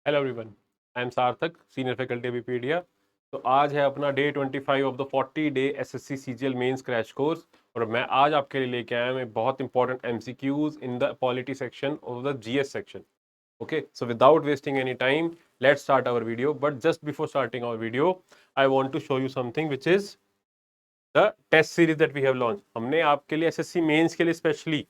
Hello everyone, I am Sarthak, senior faculty Vipedia. तो आज है अपना day 25 of the 40 day SSC CGL mains crash course और मैं आज आपके लिए लेके आया हूँ बहुत important MCQs in the polity section of the GS section. Okay, so without wasting any time let's start our video. But just before starting our video I want to show you something which is the test series that we have launch. हमने आपके लिए SSC mains के लिए specially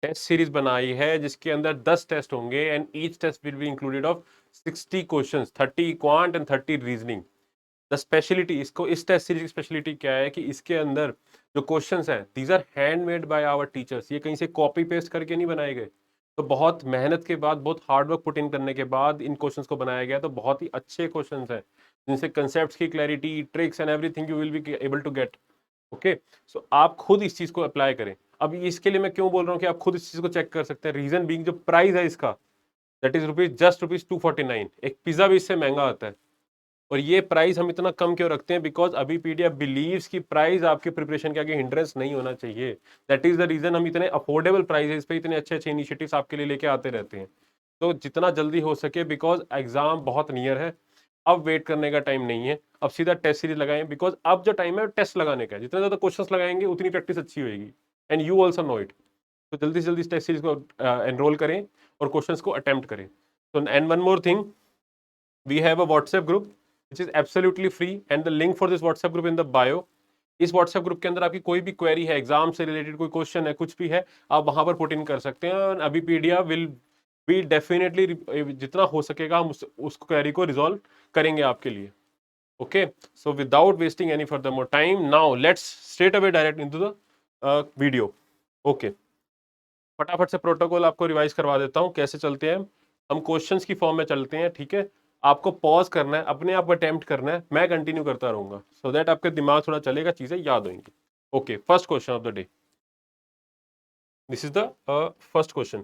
test series बनाई है जिसके अंदर 10 test होंगे and each test will be included of 60 questions, 30 quant and 30 reasoning. The speciality, इसको इस टेस्ट सीरीज की स्पेशलिटी क्या है कि इसके अंदर जो क्वेश्चंस हैं these are handmade by our teachers. ये कहीं से कॉपी पेस्ट करके नहीं बनाए गए। तो बहुत मेहनत के बाद, बहुत हार्ड वर्क पुट इन करने के बाद इन क्वेश्चंस को बनाया गया। तो बहुत ही अच्छे क्वेश्चंस हैं जिनसे कंसेप्ट्स की clarity, tricks and everything you will be able to get. Okay, so आप खुद इस चीज को अप्लाई करें। अब इसके लिए मैं क्यों बोल रहा हूँ कि आप खुद इस चीज को चेक कर सकते हैं। रीजन बीइंग जो प्राइस है इसका, दैट इज रुपीज 249। एक पिज्जा भी इससे महंगा आता है। और ये प्राइस हम इतना कम क्यों रखते हैं? बिकॉज अभी पीडीएफ बिलीव्स की प्राइस आपके प्रिपरेशन के आगे हिंड्रेंस नहीं होना चाहिए। दैट इज द रीजन हम इतने अफोर्डेबल प्राइसेस पे इतने अच्छे अच्छे इनिशिएटिव्स आपके लिए लेके आते रहते हैं। तो जितना जल्दी हो सके, बिकॉज एग्जाम बहुत नियर है, अब वेट करने का टाइम नहीं है। अब सीधा टेस्ट सीरीज लगाएं, बिकॉज अब जो टाइम है टेस्ट लगाने का है। जितने ज्यादा क्वेश्चंस लगाएंगे उतनी प्रैक्टिस अच्छी होगी and you also know it. तो जल्दी से जल्दी इस टेस्ट सीरीज को एनरोल करें और क्वेश्चंस को अटेम्प्ट करें। तो and one more thing, we have a WhatsApp group which is absolutely free and the link for this WhatsApp group in the bio। इस WhatsApp ग्रुप के अंदर आपकी कोई भी क्वेरी है, एग्जाम से रिलेटेड कोई क्वेश्चन है, कुछ भी है, आप वहां पर पुट इन कर सकते हैं। अभी पीडिया विल बी डेफिनेटली, जितना हो सकेगा हम उस क्वेरी को रिजॉल्व करेंगे आपके लिए। Okay, so without wasting any further more time, now let's straight away direct into the video. Okay, फटाफट से प्रोटोकॉल आपको रिवाइज करवा देता हूँ कैसे चलते हैं। हम क्वेश्चंस की फॉर्म में चलते हैं, ठीक है। आपको पॉज करना है, अपने आप को अटेम्प्ट करना है, मैं कंटिन्यू करता रहूंगा सो दैट आपके दिमाग थोड़ा चलेगा, चीजें याद होंगी। Okay, first question of the day, this is the first question.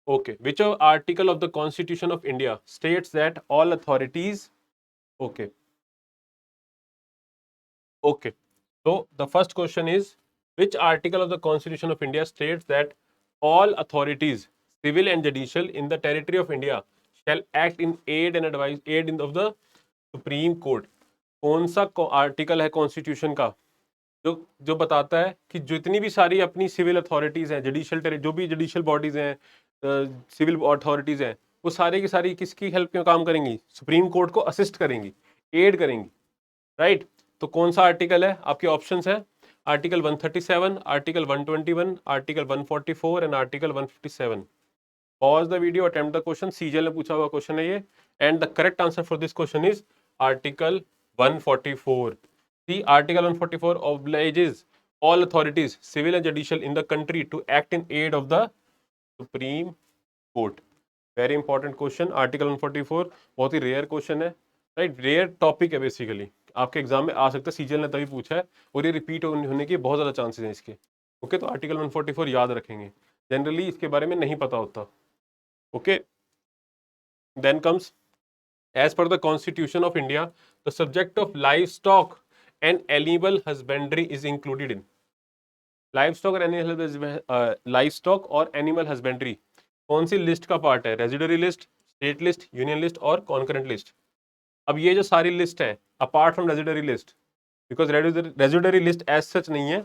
Okay, which article of the constitution of India states that all authorities, okay okay, so the first question is, which article of the Constitution of India states that all authorities, civil and judicial, in the territory of India shall act in aid and advise aid in of the Supreme Court? कौन सा article है constitution का जो जो बताता है कि जितनी भी सारी अपनी सिविल अथॉरिटीज हैं, जुडिशियल, जो भी जुडिशियल बॉडीज हैं, सिविल अथॉरिटीज हैं, वो सारे की सारी किसकी हेल्प में काम करेंगी? सुप्रीम कोर्ट को असिस्ट करेंगी, एड करेंगी, राइट। तो कौन सा आर्टिकल है? आपके ऑप्शंस है article 137, article 121, article 144 and article 157। Pause the video, attempt the question. CGL ने पूछा हुआ क्वेश्चन है ये and the correct answer for this question is article 144। See, article 144 obliges all authorities, civil and judicial, in the country to act in aid of the Supreme Court। Very important question, article 144 बहुत ही rare question है, right. Rare topic है basically, आपके exam में आ सकता है, CGL ने तभी पूछा है और ये रिपीट होने के बहुत ज्यादा चांसेस हैं इसके। ओके, तो आर्टिकल 144 याद रखेंगे, जनरली इसके बारे में नहीं पता होता। Okay, then comes, as per the constitution of India the subject of livestock and animal husbandry is included in. Livestock और लाइव स्टॉक और एनिमल हस्बेंड्री कौन सी लिस्ट का पार्ट है? Residuary list, state list, union list और concurrent list. अब ये जो सारी लिस्ट है apart from residuary list, because residuary list as such नहीं है,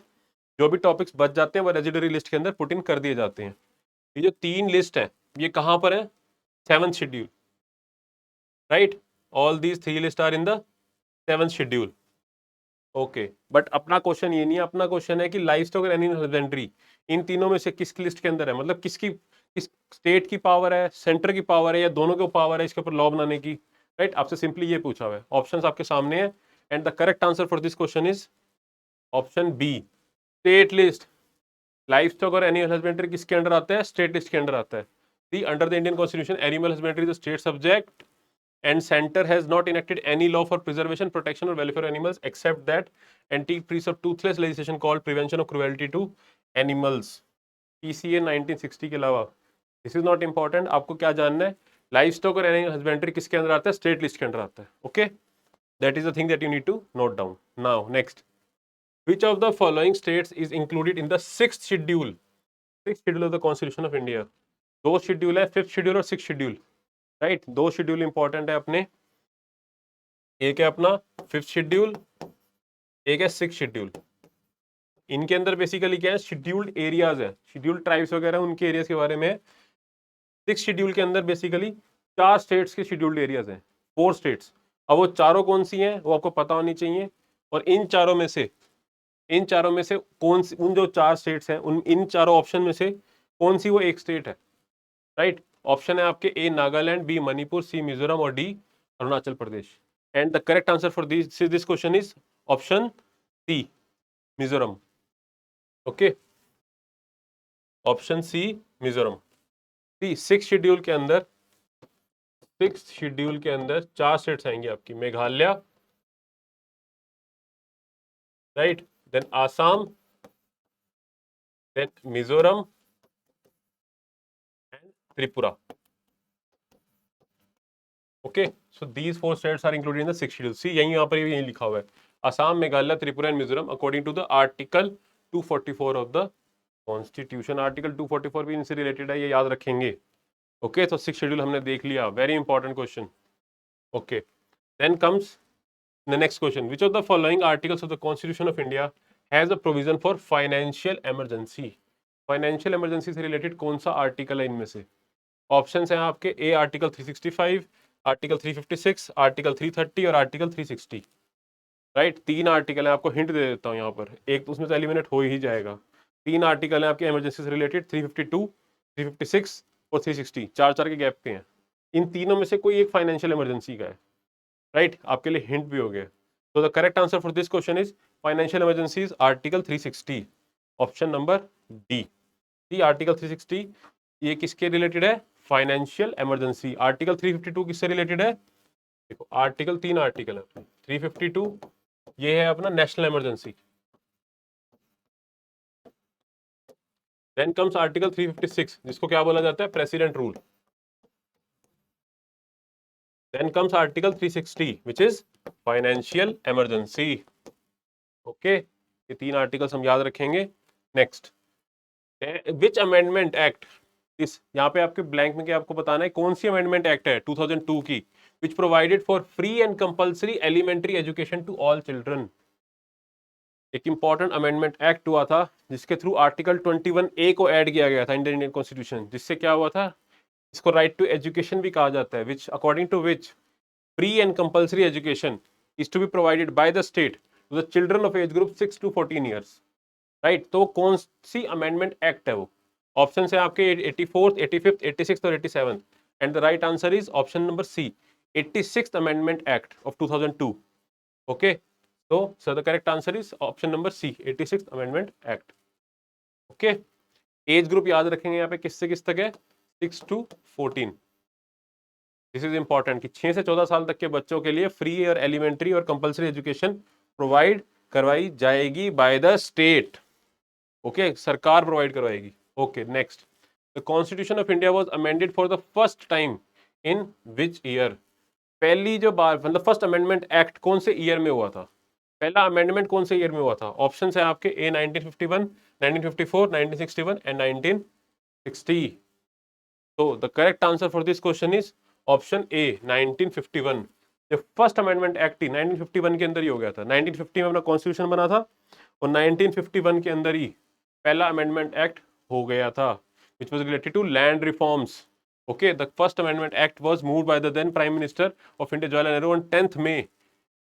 जो भी टॉपिक्स बच जाते हैं वो रेजिडरी लिस्ट के अंदर पुट इन कर दिए जाते हैं। ये जो तीन लिस्ट है ये कहां पर है? 7th schedule, right. All these 3 list are in the 7th schedule. Okay, but अपना क्वेश्चन ये नहीं है, अपना क्वेश्चन है कि लाइव स्टॉक और एनिमल हस्बेंड्री इन तीनों में से किस लिस्ट के अंदर है, मतलब किसकी, किस स्टेट की पावर है, सेंटर की पावर है, या दोनों के पावर है इसके ऊपर लॉ बनाने की, राइट। आपसे सिंपली ये पूछा हुआ है, ऑप्शंस आपके सामने है and the correct answer for this question is option B, state list. Livestock और एनिमल हस्बेंड्री किसके अंडर आता है? स्टेट लिस्ट के अंडर आता है। The, under the Indian constitution animal husbandry is the state subject and center has not enacted any law for preservation, protection or welfare of animals except that anti-priest of toothless legislation called prevention of cruelty to animals, PCA 1960 के अलावा। This is not important, आपको क्या जानना है? Live stock और animal husbandry किसके अंदर आता है? स्टेट लिस्ट के अंदर आता है। Okay, that is the thing that you need to note down. Now next, which of the following states is included in the 6th schedule, 6th schedule of the constitution of India? दो schedule है, 5th schedule और 6th schedule. Right. दो schedule important है अपने, एक है अपना 5th schedule, एक है 6th शेड्यूल। इनके अंदर बेसिकली क्या है, शेड्यूल्ड एरियाज है, शेड्यूल्ड ट्राइब्स वगैरह उनके एरियाज के बारे में। 6th शेड्यूल के अंदर बेसिकली 4 स्टेट्स के शेड्यूल्ड एरियाज हैं, 4 स्टेट्स। अब वो चारों कौन सी हैं वो आपको पता होनी चाहिए, और इन चारों में से कौन सी, उन जो 4 स्टेट्स हैं उन इन चारों ऑप्शन में से कौन सी वो एक स्टेट है। राइट। ऑप्शन है आपके A Nagaland, B Manipur, C Mizoram और D Arunachal Pradesh. And the correct answer for this question is option C, Mizoram. Okay, option C, Mizoram. See 6th schedule के अंदर 4 स्टेट्स आएंगे आपकी, Meghalaya, right, then Assam, then Mizoram and Tripura. Okay, so these 4 states are included in the 6th schedule. See यही यहाँ पर यही लिखा हुआ है, Assam, Meghalaya, Tripura and Mizoram according to the article 244 of the constitution. Article 244 भी इनसे रिलेटेड है, ये याद रखेंगे। ओके, तो 6th शेड्यूल हमने देख लिया, very important question. Okay, then comes the next question, which of the following articles of the Constitution of India has a provision for financial emergency? Financial emergency से related कौन सा article है इनमें से? Options हैं आपके, ए आर्टिकल 365, आर्टिकल 356, आर्टिकल 330 और article 360। Right, 3 article है, आपको हिंट दे देता हूँ यहाँ पर, एक तो उसमें से एलिमिनेट हो ही जाएगा। 3 आर्टिकल है आपके इमरजेंसी से रिलेटेड, 352, 356 और 360, 4-4 के गैप पे हैं। इन तीनों में से कोई एक फाइनेंशियल इमरजेंसी का है। राइट, आपके लिए हिंट भी हो गया। तो the correct answer for this question is financial emergencies article 360, option number D. The article 360 ये किसके रिलेटेड है? Financial emergency. आर्टिकल 352 किससे रिलेटेड है? देखो आर्टिकल 3 आर्टिकल है, 352 ये है अपना national emergency. Then comes article 356 जिसको क्या बोला जाता है? President rule. Then comes Article 360, which is financial emergency. Okay, ये 3 आर्टिकल्स हम याद रखेंगे। नेक्स्ट, विच अमेंडमेंट एक्ट, इस यहाँ पे आपके ब्लैंक में क्या आपको बताना है, कौन सी अमेंडमेंट एक्ट है 2002 की, which provided for free and compulsory elementary education to all children. एक इंपॉर्टेंट अमेंडमेंट एक्ट हुआ था जिसके थ्रू आर्टिकल 21A को ऐड किया गया था इंडियन कॉन्स्टिट्यूशन, जिससे क्या हुआ था, इसको राइट टू एजुकेशन भी कहा जाता है, which according to which free and compulsory education is to be provided by the state to the children of age group 6 to 14 years. Right, तो कौन सी अमेंडमेंट एक्ट है वो? ऑप्शन है आपके 84th, 85th, 86th और 87th, and the right answer is option number C, 86th amendment act of 2002। Okay, तो sir the correct answer is option number C, 86th amendment act. Okay, age group याद रखेंगे यहाँ पे किस से किस तक है, 6 to 14। दिस इज इंपॉर्टेंट कि 6 से 14 साल तक के बच्चों के लिए फ्री और एलिमेंट्री और कंपलसरी एजुकेशन प्रोवाइड करवाई जाएगी बाय द स्टेट। ओके, सरकार प्रोवाइड करवाएगी। Okay, next, the constitution of India was amended for the first time in which year? पहली जो बार मतलब फर्स्ट अमेंडमेंट एक्ट कौन से ईयर में हुआ था? पहला अमेंडमेंट कौन से ईयर में हुआ था? ऑप्शन है आपके, ए 1951, 1954, 1961 एंड 1960। तो the correct answer for this question is option A, 1951। जो फर्स्ट अमेंडमेंट एक्ट थी 1951 के अंदर ही हो गया था। 1950 में अपना कॉन्स्टिट्यूशन बना था और 1951 के अंदर ही पहला अमेंडमेंट एक्ट हो गया था, which was related to land reforms. Okay, the first amendment act was moved by the then prime minister of India Jawaharlal Nehru on 10th May.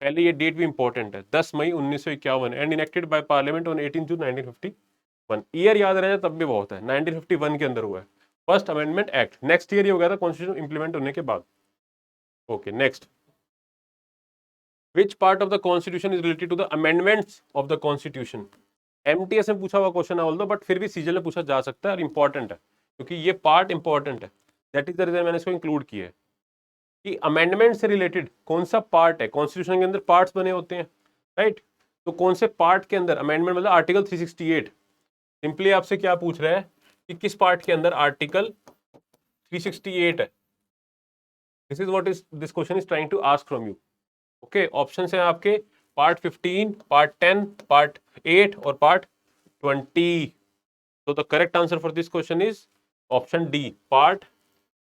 पहले ये डेट भी इंपॉर्टेंट है, 10 May 1951 and enacted by parliament on 18 June 1951। Year याद रहे तब भी बहुत है, 1951 के अंदर हुआ है first amendment act. Next year ही हो गया था कॉन्स्टिट्यूशन इंप्लीमेंट होने के बाद। Okay, next, which part of the constitution is related to the amendments of the constitution? MTS में पूछा हुआ क्वेश्चन है ऑल्दो, बट फिर भी सीजल में पूछा जा सकता है और इंपॉर्टेंट है क्योंकि ये पार्ट इंपॉर्टेंट है। दैट इज द रीजन मैंने इसको इंक्लूड किया है कि अमेंडमेंट से रिलेटेड कौन सा पार्ट है। कॉन्स्टिट्यूशन के अंदर पार्ट्स बने होते हैं, राइट, तो कौन से पार्ट के अंदर अमेंडमेंट, मतलब आर्टिकल 368 सिंपली आपसे क्या पूछ रहा है कि किस पार्ट के अंदर आर्टिकल 368 है। This is what is this question is trying to ask from you. Okay, option है आपके पार्ट 15, पार्ट 10, पार्ट 8 और पार्ट 20। तो the correct answer for this question is option D, part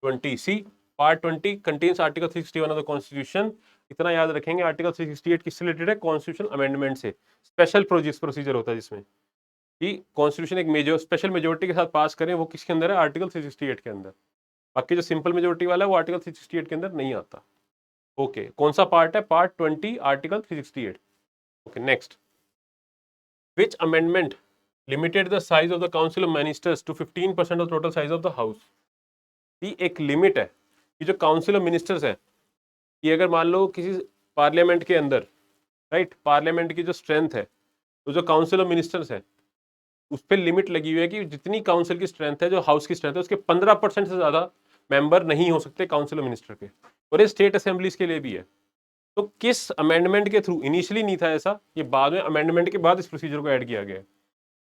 20। See part 20 contains article 361 of the constitution. इतना याद रखेंगे, article 368 किससे related है? Constitution amendment से। स्पेशल प्रोसीजर होता है जिसमें कि कॉन्स्टिट्यूशन एक मेजर स्पेशल मेजोरिटी के साथ पास करें, वो किसके अंदर है? आर्टिकल 368 के अंदर। बाकी जो सिंपल मेजोरिटी वाला है वो आर्टिकल 368 के अंदर नहीं आता। ओके, कौन सा पार्ट है? Part 20 article 368। Okay, next, which amendment limited the size of the council of ministers to 15% of total size of the house. ये एक लिमिट है कि जो काउंसिल ऑफ मिनिस्टर्स है, कि अगर मान लो किसी पार्लियामेंट के अंदर, राइट, पार्लियामेंट की जो स्ट्रेंथ है, तो जो काउंसिल ऑफ मिनिस्टर्स है उस पर लिमिट लगी हुई है कि जितनी काउंसिल की स्ट्रेंथ है, जो हाउस की स्ट्रेंथ है, उसके 15% से ज्यादा मेंबर नहीं हो सकते काउंसिल ऑफ मिनिस्टर के। और ये स्टेट असेंबलीज के लिए भी है। तो किस अमेंडमेंट के थ्रू, इनिशियली नहीं था ऐसा, ये बाद में अमेंडमेंट के बाद इस प्रोसीजर को ऐड किया गया है।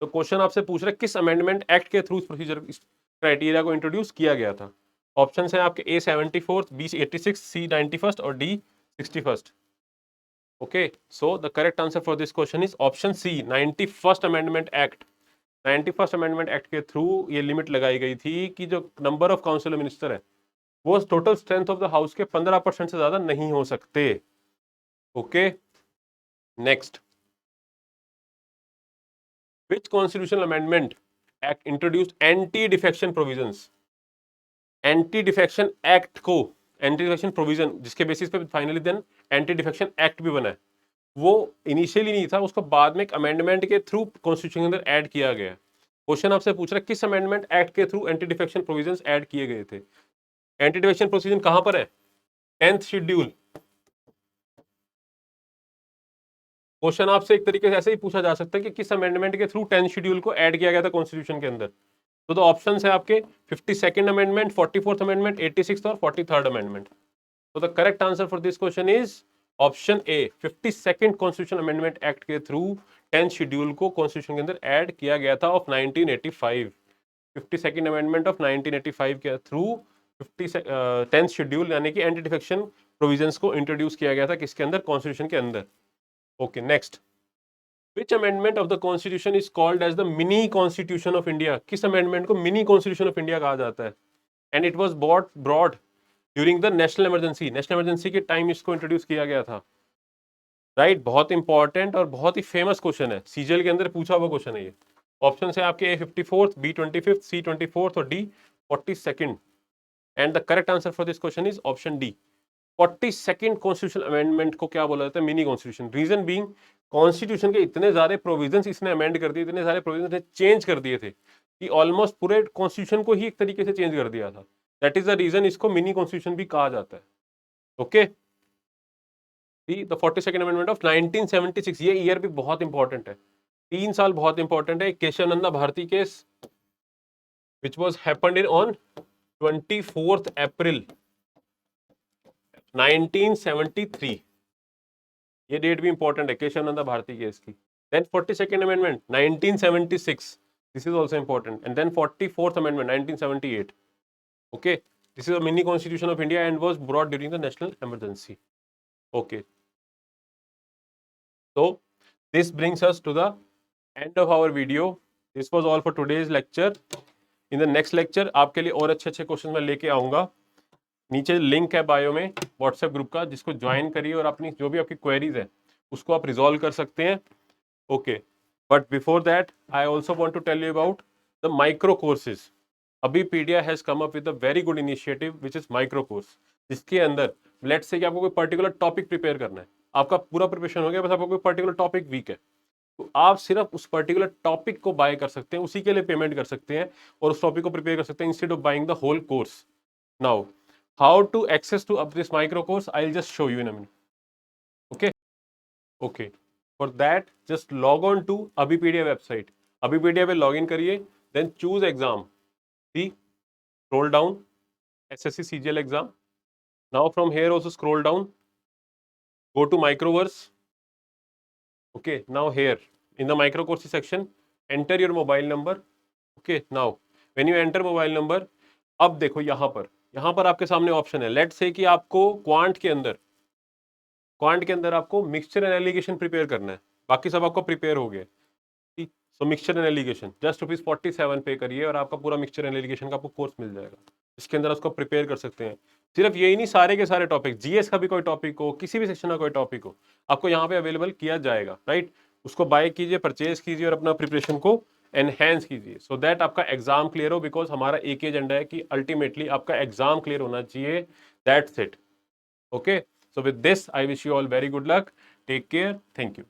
तो क्वेश्चन आपसे पूछ रहा है किस अमेंडमेंट एक्ट के थ्रू इस प्रोसीजर, इस क्राइटेरिया को इंट्रोड्यूस किया गया था। ऑप्शन है आपके A 74, B 86, C 91 और D 61। Okay, so the correct answer for this question is option C, 91st amendment act. 91st amendment act के थ्रू ये लिमिट लगाई गई थी कि जो नंबर ऑफ काउंसिल मिनिस्टर है वो total strength of the house के 15% से ज्यादा नहीं हो सकते। Okay, next, which constitutional amendment act introduced anti defection provisions. Anti defection act को, एंटी डिफेक्शन प्रोविजन जिसके बेसिस पे finally then anti defection act भी बना है, वो इनिशियली नहीं था, उसको बाद में एक अमेंडमेंट के थ्रू कॉन्स्टिट्यूशन के अंदर ऐड किया गया। क्वेश्चन आपसे पूछ रहा है किस अमेंडमेंट एक्ट के through anti defection provisions add किए गए थे। एंटी डिफेक्शन प्रोविजन कहां पर है? 10th schedule. क्वेश्चन आपसे एक तरीके से ऐसे ही पूछा जा सकता है कि किस अमेंडमेंट के थ्रू 10th शेड्यूल को ऐड किया गया था कॉन्स्टिट्यूशन के अंदर। तो ऑप्शन है आपके 52nd amendment, 44th amendment, 86th और 43rd अमेंडमेंट। तो the correct answer for this question is option A, 52nd constitution amendment act के थ्रू 10th शेड्यूल को कॉन्स्टिट्यूशन के अंदर ऐड किया गया था ऑफ 1985। 52nd अमेंडमेंट ऑफ 1985 के थ्रू 10th शेड्यूल यानी कि एंटी डिफेक्शन प्रोविजंस को इंट्रोड्यूस किया गया था किसके अंदर? कॉन्स्टिट्यूशन के अंदर। Okay, next, which amendment of the constitution is called as the mini constitution of India. किस अमेंडमेंट को मिनी कॉन्स्टिट्यूशन ऑफ इंडिया कहा जाता है? And it was brought during the national emergency. National emergency के time इसको introduce किया गया था, राइट। बहुत इंपॉर्टेंट और बहुत ही फेमस क्वेश्चन है, सीजीएल के अंदर पूछा हुआ क्वेश्चन है ये। ऑप्शन है आपके A 54, B 25, C 24 और D 42। And the correct answer for this question is option D, 42nd constitution amendment को क्या बोला जाता है? Mini constitution. Reason being, constitution के इतने सारे प्रोविजंस इसने अमेंड कर दिए, इतने सारे प्रोविजंस ने चेंज कर दिए थे कि ऑलमोस्ट पूरे कॉन्स्टिट्यूशन को ही एक तरीके से चेंज कर दिया था। दैट इज द रीजन इसको मिनी कॉन्स्टिट्यूशन भी कहा जाता है। Okay, the 42nd amendment of 1976, ये ईयर भी बहुत इंपॉर्टेंट है, 3 साल बहुत इंपॉर्टेंट है। Kesavananda Bharati case which was happened in on 24th April 1973। ये डेट भी इंपॉर्टेंट है केशवानंदा भारती केस की। Then 42nd amendment 1976, this is also important. And then 44th amendment 1978। Okay, this is a mini constitution of India and was brought during the national emergency. Okay, so this brings us to the end of our video. This was all for today's lecture. In the next lecture आपके लिए और अच्छे question मैं लेके आऊंगा। नीचे link है bio में व्हाट्सएप ग्रुप का, जिसको ज्वाइन करिए और अपनी जो भी आपकी क्वेरीज है उसको आप रिजॉल्व कर सकते हैं। Okay, but before that I also want to tell you about the micro courses. Abipedia has come up with a very good initiative which is micro course, जिसके अंदर लेट्स से कि आपको कोई पर्टिकुलर टॉपिक प्रिपेयर करना है, आपका पूरा preparation हो गया, बस आपको कोई पर्टिकुलर टॉपिक वीक है, तो आप सिर्फ उस पर्टिकुलर टॉपिक को बाय कर सकते हैं, उसी के लिए पेमेंट कर सकते हैं और उस टॉपिक को प्रिपेयर कर सकते हैं instead of buying the whole course. Now how to access to up this micro course, I will just show you in a minute. Okay okay, for that just log on to Abipedia website. Abipedia पे log in करिए, then choose exam, see scroll down, SSC CGL exam. Now from here also scroll down, go to microverse. Okay, now here in the micro courses section enter your mobile number. Okay, now when you enter mobile number, अब देखो यहाँ पर आपके सामने option है, late से कि आपको क्वांट के अंदर आपको मिक्सचर एंड एलिगेशन प्रिपेयर करना है, बाकी सब आपको प्रिपेयर हो गया। सो मिक्सचर एंड एलिगेशन जस्ट ₹47 पे करिए और आपका पूरा मिक्सचर एंड एलिगेशन का आपको कोर्स मिल जाएगा। इसके अंदर उसको प्रिपेयर कर सकते हैं। सिर्फ यही नहीं, सारे के सारे टॉपिक, जीएस का भी कोई टॉपिक हो, किसी भी सेक्शन का कोई टॉपिक हो, आपको यहाँ पे अवेलेबल किया जाएगा, राइट। उसको बाय कीजिए, परचेज कीजिए और अपना प्रिपरेशन को एनहेंस कीजिए, सो दैट आपका एग्जाम क्लियर हो। बिकॉज हमारा एक ही एजेंडा है कि अल्टीमेटली आपका एग्जाम क्लियर होना चाहिए, that's it. Okay, so with this I wish you all very good luck, take care, thank you.